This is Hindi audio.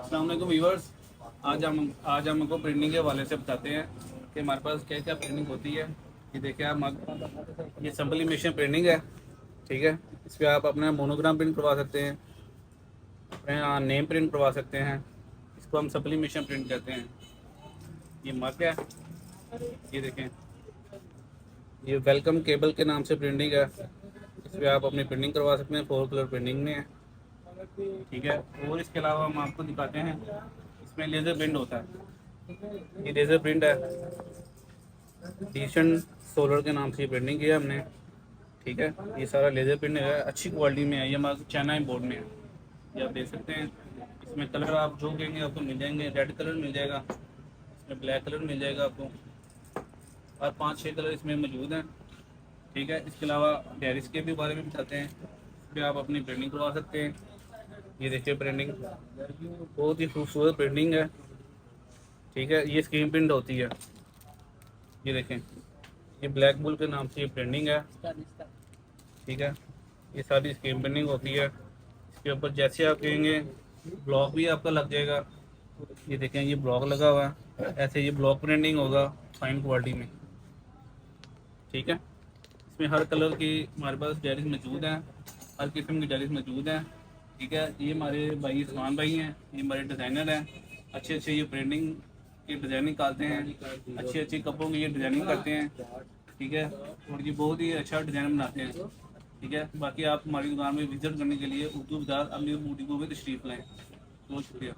अस्सलाम वालेकुम व्यूअर्स। आज हम आपको प्रिंटिंग के हवाले से बताते हैं कि हमारे पास क्या क्या प्रिंटिंग होती है। ये देखिए आप, ये सब्लिमेशन प्रिंटिंग है। ठीक है, इस पर आप अपना मोनोग्राम प्रिंट करवा सकते हैं, अपने नेम प्रिंट करवा सकते हैं। इसको हम सब्लिमेशन प्रिंट कहते हैं। ये मग है, ये देखें, ये वेलकम केबल के नाम से प्रिंटिंग है। इस पर आप अपनी प्रिंटिंग करवा सकते हैं, 4 कलर प्रिंटिंग में है। ठीक है, और इसके अलावा हम आपको दिखाते हैं, इसमें लेज़र प्रिंट होता है। ये लेज़र प्रिंट है, डिशन सोलर के नाम से ये प्रिंटिंग किया हमने। ठीक है, ये सारा लेज़र प्रिंट है, अच्छी क्वालिटी में है। ये हमारे चाइना इम्पोर्ट में है, ये आप देख सकते हैं। इसमें कलर आप जो कहेंगे आपको मिल जाएंगे। रेड कलर मिल जाएगा, इसमें ब्लैक कलर मिल जाएगा आपको, और 5-6 कलर इसमें मौजूद हैं। ठीक है, इसके अलावा डायरीज के भी बारे में बताते हैं, इस पर आप अपनी प्रिंटिंग करवा सकते हैं। ये देखिए प्रिंटिंग, बहुत ही खूबसूरत प्रिंटिंग है। ठीक है, ये स्क्रीन प्रिंट होती है। ये देखें, ये ब्लैक बुल के नाम से ये प्रिंटिंग है। ठीक है, ये सारी स्क्रीन प्रिंटिंग होती है। इसके ऊपर जैसे आप कहेंगे ब्लॉक भी आपका लग जाएगा। ये देखें, ये ब्लॉक लगा हुआ है, ऐसे ये ब्लॉक प्रिंटिंग होगा फाइन क्वालिटी में। ठीक है, इसमें हर कलर की हमारे पास डायरीज मौजूद हैं, हर किस्म की डायरीज मौजूद हैं। ठीक है, ये हमारे भाई उस्मान भाई हैं, ये हमारे डिज़ाइनर हैं। अच्छे अच्छे ये प्रिंटिंग की डिज़ाइनिंग करते हैं, अच्छे अच्छे कपड़ों की ये डिज़ाइनिंग करते हैं। ठीक है, और ये बहुत ही अच्छा डिज़ाइन बनाते हैं। ठीक है, बाकी आप हमारी दुकान में विज़िट करने के लिए उर्दू बाज़ार अमीर बूटी को भी तशरीफ़ लाएँ। बहुत शुक्रिया।